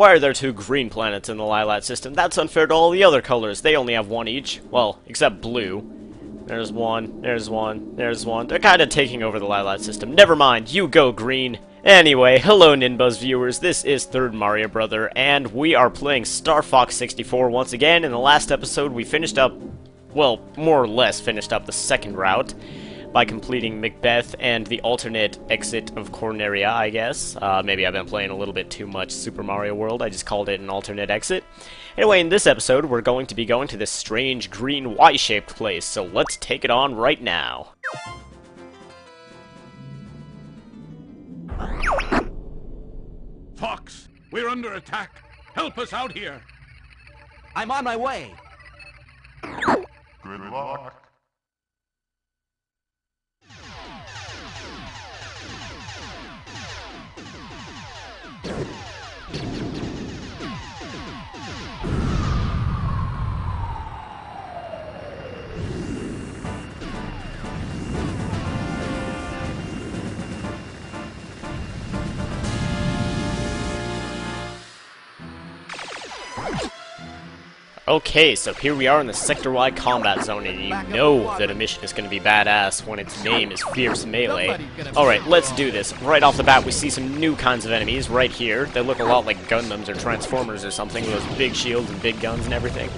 Why are there 2 green planets in the Lilat system? That's unfair to all the other colors. They only have 1 each. Well, except blue. There's one, there's one, there's one. They're kind of taking over the Lilat system. Never mind, you go green. Anyway, hello NinBuzz viewers, this is ThirdMarioBrother, and we are playing Star Fox 64 once again. In the last episode, we finished up, well, more or less finished up the second route by completing Macbeth and the alternate exit of Corneria, I guess. Maybe I've been playing a little bit too much Super Mario World, I just called it an alternate exit. Anyway, in this episode, we're going to be going to this strange green Y-shaped place, so let's take it on right now. Fox, we're under attack. Help us out here. I'm on my way. Good luck. Okay, so here we are in the Sector-Y combat zone, and you know that a mission is going to be badass when its name is Fierce Melee. Alright, let's do this. Right off the bat, we see some new kinds of enemies right here. They look a lot like Gundams or Transformers or something, with those big shields and big guns and everything.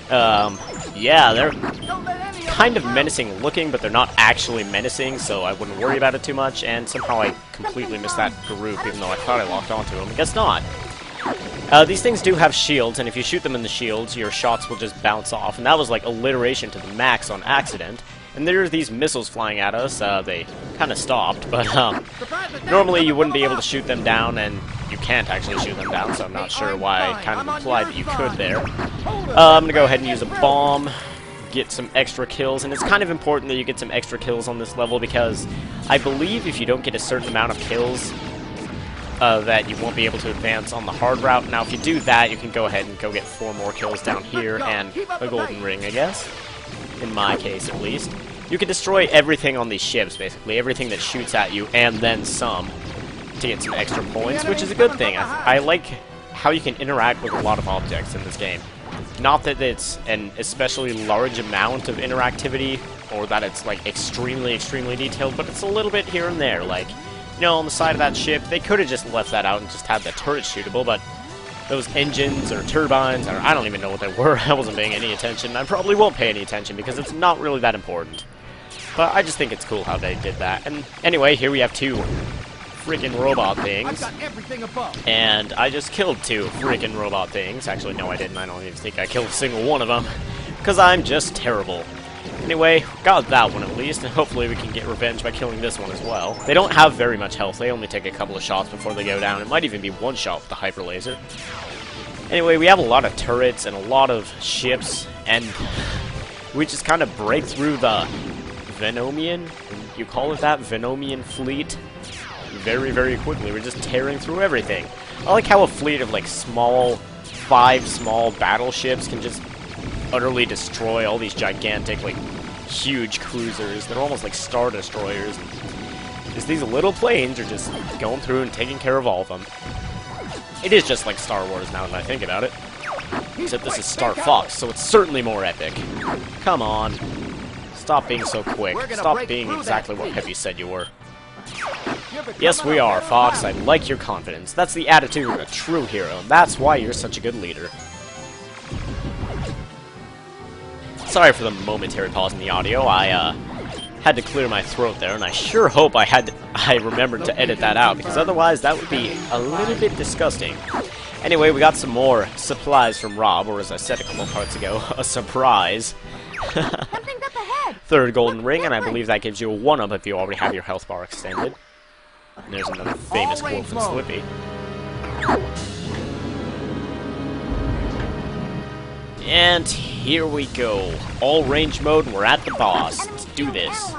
Yeah, they're kind of menacing looking, but they're not actually menacing, so I wouldn't worry about it too much, and somehow I completely missed that group, even though I thought I locked onto them. I guess not. These things do have shields, and if you shoot them in the shields, your shots will just bounce off, and that was like alliteration to the max on accident. And there are these missiles flying at us. They kind of stopped, but normally you wouldn't be able to shoot them down, and you can't actually shoot them down, so I'm not sure why I kind of implied that you could there. I'm going to go ahead and use a bomb, get some extra kills, and it's kind of important that you get some extra kills on this level, because I believe if you don't get a certain amount of kills, that you won't be able to advance on the hard route. Now, if you do that, you can go ahead and go get 4 more kills down here, and a golden ring, I guess. In my case, at least. You can destroy everything on these ships, basically. Everything that shoots at you, and then some, to get some extra points, which is a good thing. I like how you can interact with a lot of objects in this game. Not that it's an especially large amount of interactivity, or that it's, like, extremely, extremely detailed, but it's a little bit here and there, like, you know, on the side of that ship, they could have just left that out and just had the turret shootable, but those engines or turbines, or I don't even know what they were, I wasn't paying any attention. I probably won't pay any attention because it's not really that important. But I just think it's cool how they did that. And anyway, here we have 2 freaking robot things. And I just killed 2 freaking robot things. Actually, no, I didn't. I don't even think I killed a single one of them, because I'm just terrible. Anyway, got that one at least, and hopefully we can get revenge by killing this one as well. They don't have very much health, they only take a couple of shots before they go down. It might even be 1 shot with the hyper laser. Anyway, we have a lot of turrets and a lot of ships, and we just kind of break through the Venomian, you call it that, Venomian fleet, very, very quickly. We're just tearing through everything. I like how a fleet of, like, 5 small battleships can just utterly destroy all these gigantic, like, huge cruisers. They're almost like Star Destroyers. Just these little planes are just going through and taking care of all of them. It is just like Star Wars now that I think about it. Except this is Star Fox, so it's certainly more epic. Come on. Stop being so quick. Stop being exactly what Peppy said you were. Yes, we are, Fox. I like your confidence. That's the attitude of a true hero. That's why you're such a good leader. Sorry for the momentary pause in the audio. I had to clear my throat there, and I sure hope I remembered to edit that out, because otherwise that would be a little bit disgusting. Anyway, we got some more supplies from Rob, or as I said a couple parts ago, a surprise. 3rd golden ring, and I believe that gives you a 1-up if you already have your health bar extended. And there's another famous quote from Slippy. And here we go. All range mode, and we're at the boss. Let's do this.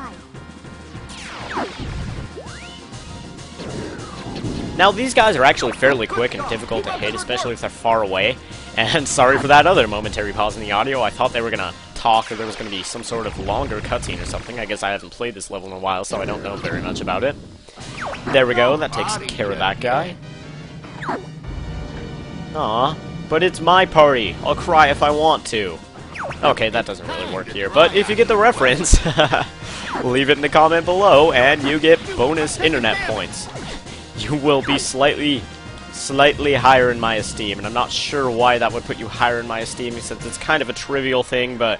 Now, these guys are actually fairly quick and difficult to hit, especially if they're far away. And sorry for that other momentary pause in the audio. I thought they were going to talk, or there was going to be some sort of longer cutscene or something. I guess I haven't played this level in a while, so I don't know very much about it. There we go. That takes care of that guy. Aw, but it's my party. I'll cry if I want to. Okay, that doesn't really work here, but if you get the reference, leave it in the comment below, and you get bonus internet points. You will be slightly higher in my esteem, and I'm not sure why that would put you higher in my esteem, since it's kind of a trivial thing, but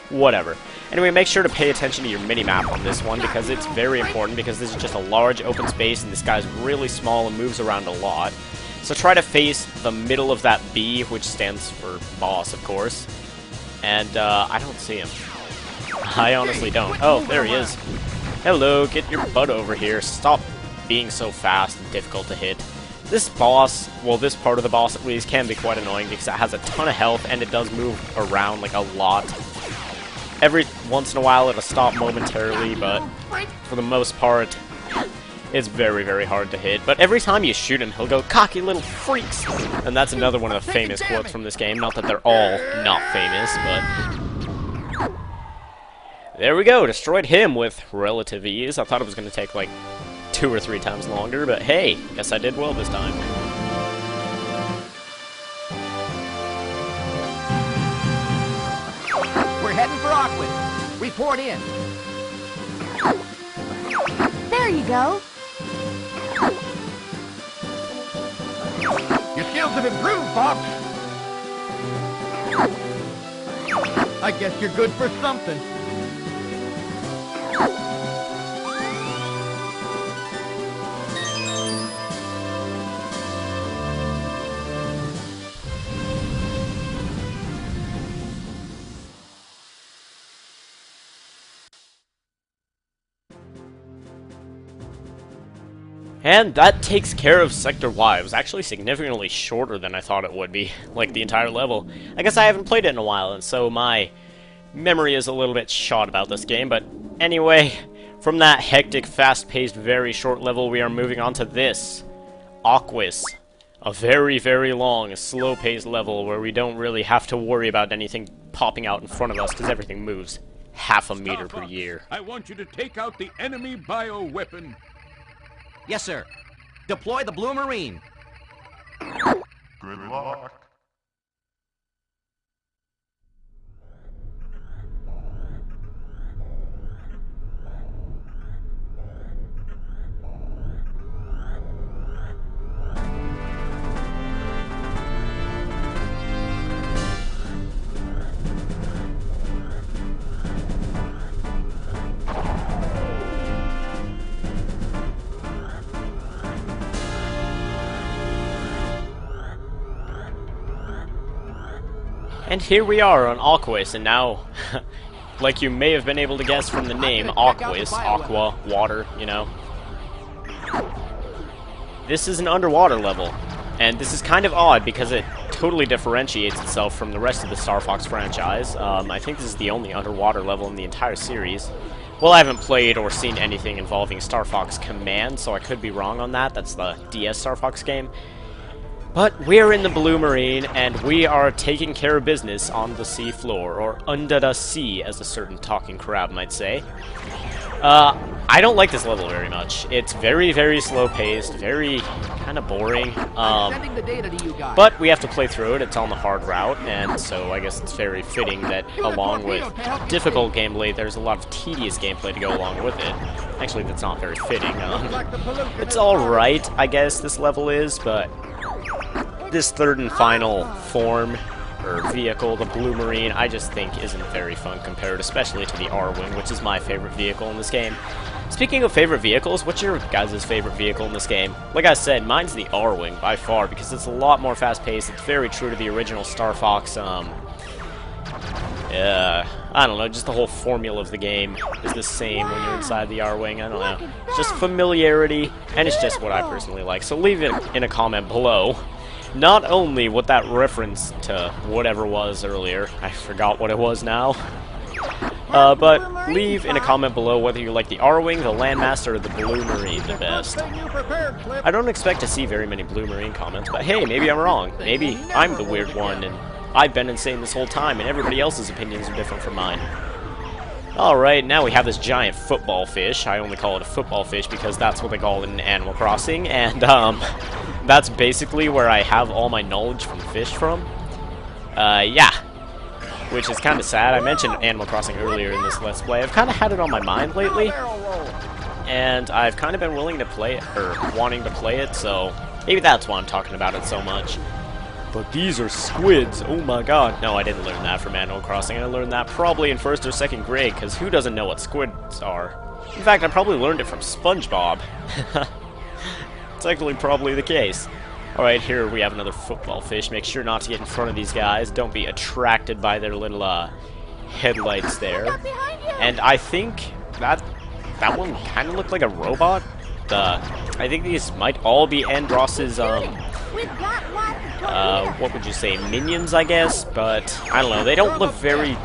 whatever. Anyway, make sure to pay attention to your mini-map on this one, because it's very important, because this is just a large open space, and this guy's really small and moves around a lot. So try to face the middle of that B, which stands for boss, of course. And, I don't see him. I honestly don't. Oh, there he is. Hello, get your butt over here. Stop being so fast and difficult to hit. This boss, well, this part of the boss at least, can be quite annoying because it has a ton of health and it does move around like a lot. Every once in a while it'll stop momentarily, but for the most part, it's very, very hard to hit. But every time you shoot him, he'll go, "Cocky little freaks!" And that's another one of the famous quotes from this game. Not that they're all not famous, but... There we go, destroyed him with relative ease. I thought it was going to take like 2 or 3 times longer, but hey, guess I did well this time. We're heading for Aquas. Report in. There you go. Your skills have improved, Fox. I guess you're good for something. And that takes care of Sector Y. It was actually significantly shorter than I thought it would be, like the entire level. I guess I haven't played it in a while, and so my memory is a little bit shot about this game, but anyway, from that hectic, fast-paced, very short level, we are moving on to this, Aquas. A very, very long, slow-paced level where we don't really have to worry about anything popping out in front of us, because everything moves half a meter per year. I want you to take out the enemy bioweapon. Yes, sir. Deploy the Blue Marine. Good luck. And here we are on Aquas, and now, like you may have been able to guess from the name, Aquas, aqua, water, you know. This is an underwater level, and this is kind of odd because it totally differentiates itself from the rest of the Star Fox franchise. I think this is the only underwater level in the entire series. Well, I haven't played or seen anything involving Star Fox Command, so I could be wrong on that. That's the DS Star Fox game. But we're in the Blue Marine, and we are taking care of business on the sea floor, or under the sea, as a certain talking crab might say. I don't like this level very much. It's very, very slow-paced, very kind of boring. But we have to play through it. It's on the hard route, and so I guess it's very fitting that along with difficult gameplay, there's a lot of tedious gameplay to go along with it. Actually, that's not very fitting. It's alright, I guess, this level is, but this third and final form, or vehicle, the Blue Marine, I just think isn't very fun compared, especially to the R-Wing, which is my favorite vehicle in this game. Speaking of favorite vehicles, what's your guys' favorite vehicle in this game? Like I said, mine's the R-Wing, by far, because it's a lot more fast-paced, it's very true to the original Star Fox, I don't know, just the whole formula of the game is the same when you're inside the R-Wing, I don't know. It's just familiarity, and it's just what I personally like, so leave it in a comment below. Not only what that reference to whatever was earlier, I forgot what it was now, but leave in a comment below whether you like the R-Wing, the Landmaster, or the Blue Marine the best. I don't expect to see very many Blue Marine comments, but hey, maybe I'm wrong. Maybe I'm the weird one, and I've been insane this whole time, and everybody else's opinions are different from mine. Alright, now we have this giant football fish. I only call it a football fish because that's what they call it in Animal Crossing, and, that's basically where I have all my knowledge from fish from. Yeah. Which is kind of sad. I mentioned Animal Crossing earlier in this Let's Play. I've kind of had it on my mind lately. And I've kind of been willing to play it, or wanting to play it, so maybe that's why I'm talking about it so much. But these are squids, oh my god. No, I didn't learn that from Animal Crossing. I learned that probably in 1st or 2nd grade, because who doesn't know what squids are? In fact, I probably learned it from SpongeBob. It's actually probably the case. Alright, here we have another football fish. Make sure not to get in front of these guys. Don't be attracted by their little headlights there. And I think that one kind of looked like a robot. I think these might all be Andross's, what would you say, minions, I guess? But, I don't know, they don't look very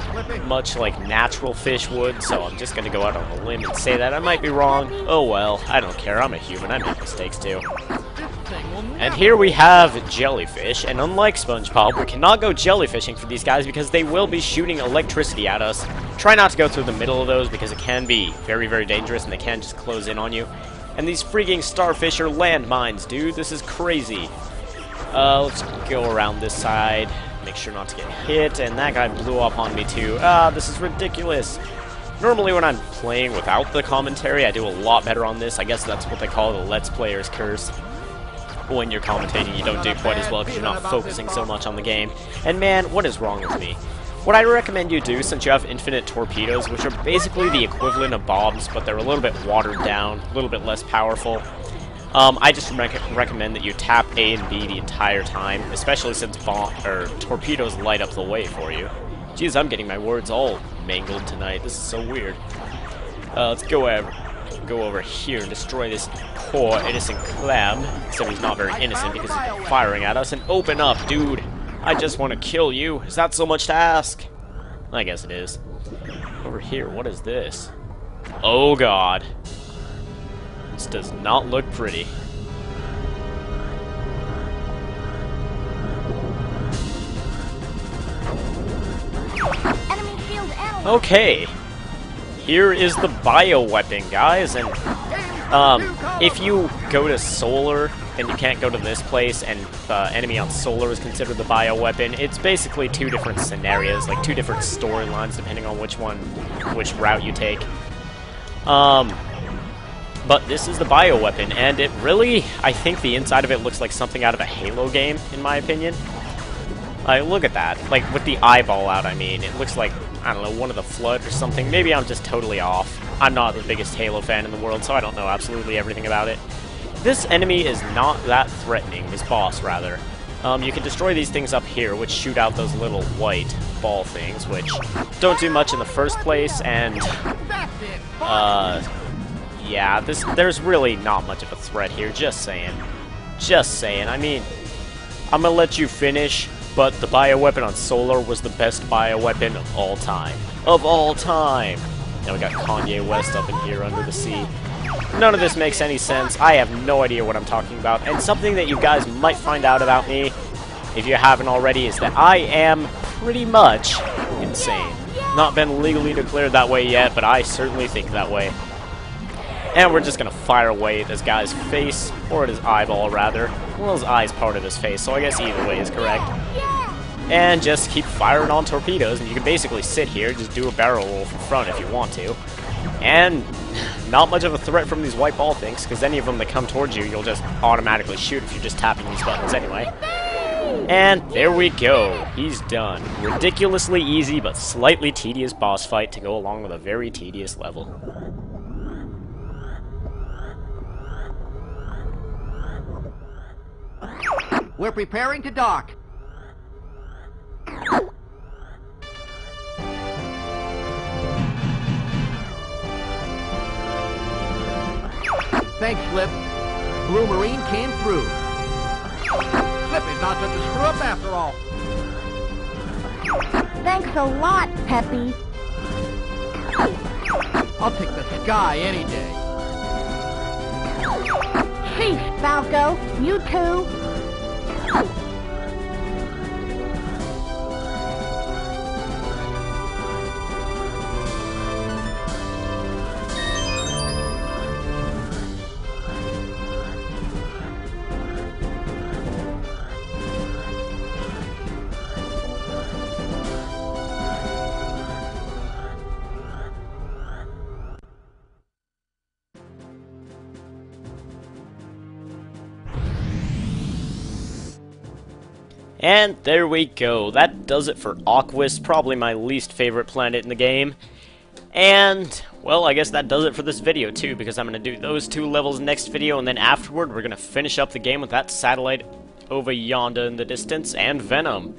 much like natural fish would, so I'm just gonna go out on a limb and say that. I might be wrong. Oh well, I don't care, I'm a human, I make mistakes too. And here we have jellyfish, and unlike SpongeBob, we cannot go jellyfishing for these guys because they will be shooting electricity at us. Try not to go through the middle of those because it can be very, very dangerous and they can just close in on you. And these freaking starfish are landmines, dude. This is crazy. Let's go around this side. Make sure not to get hit, and that guy blew up on me too. This is ridiculous. Normally when I'm playing without the commentary, I do a lot better on this. I guess that's what they call the Let's Player's curse. When you're commentating, you don't do quite as well because you're not focusing so much on the game. And man, what is wrong with me? What I recommend you do, since you have infinite torpedoes, which are basically the equivalent of bombs, but they're a little bit watered down, a little bit less powerful, I just recommend that you tap A and B the entire time, especially since torpedoes light up the way for you. Jeez, I'm getting my words all mangled tonight. This is so weird. Let's go over here and destroy this poor innocent clam. Except he's not very innocent because he's firing at us. And open up, dude! I just want to kill you. Is that so much to ask? I guess it is. Over here, what is this? Oh god. This does not look pretty. Enemy shield analyzed. Okay. Here is the bioweapon, guys, and if you go to solar and you can't go to this place, and enemy on solar is considered the bioweapon, it's basically two different scenarios, like two different storylines, depending on which route you take. But this is the bioweapon, and it really, I think the inside of it looks like something out of a Halo game, in my opinion. Look at that, like with the eyeball out, I mean, it looks like, I don't know, one of the Flood or something. Maybe I'm just totally off. I'm not the biggest Halo fan in the world, so I don't know absolutely everything about it. This enemy is not that threatening, this boss, rather. You can destroy these things up here, which shoot out those little white ball things, which don't do much in the first place, and, yeah, there's really not much of a threat here, just saying. Just saying, I mean, I'm gonna let you finish, but the bioweapon on Solar was the best bioweapon of all time. Of all time! Now we got Kanye West up in here under the sea. None of this makes any sense. I have no idea what I'm talking about. And something that you guys might find out about me, if you haven't already, is that I am pretty much insane. Not been legally declared that way yet, but I certainly think that way. And we're just gonna fire away at this guy's face, or at his eyeball, rather. Well, his eye's part of his face, so I guess either way is correct. And just keep firing on torpedoes, and you can basically sit here, just do a barrel roll from front if you want to. And not much of a threat from these white ball things, because any of them that come towards you, you'll just automatically shoot if you're just tapping these buttons anyway. And there we go. He's done. Ridiculously easy, but slightly tedious boss fight to go along with a very tedious level. We're preparing to dock. Thanks, Flip. Blue Marine came through. Flip is not such a screw-up after all. Thanks a lot, Peppy. I'll take the sky any day. Sheesh, Falco. You too. And there we go. That does it for Aquas, probably my least favorite planet in the game. And, well, I guess that does it for this video, too, because I'm going to do those 2 levels next video, and then afterward, we're going to finish up the game with that satellite over yonder in the distance, and Venom.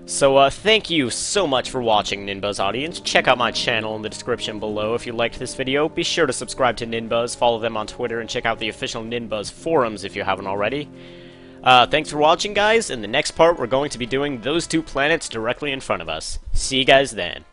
So, thank you so much for watching, NinBuzz audience. Check out my channel in the description below if you liked this video. Be sure to subscribe to NinBuzz, follow them on Twitter, and check out the official NinBuzz forums if you haven't already. Thanks for watching, guys. In the next part, we're going to be doing those 2 planets directly in front of us. See you guys then.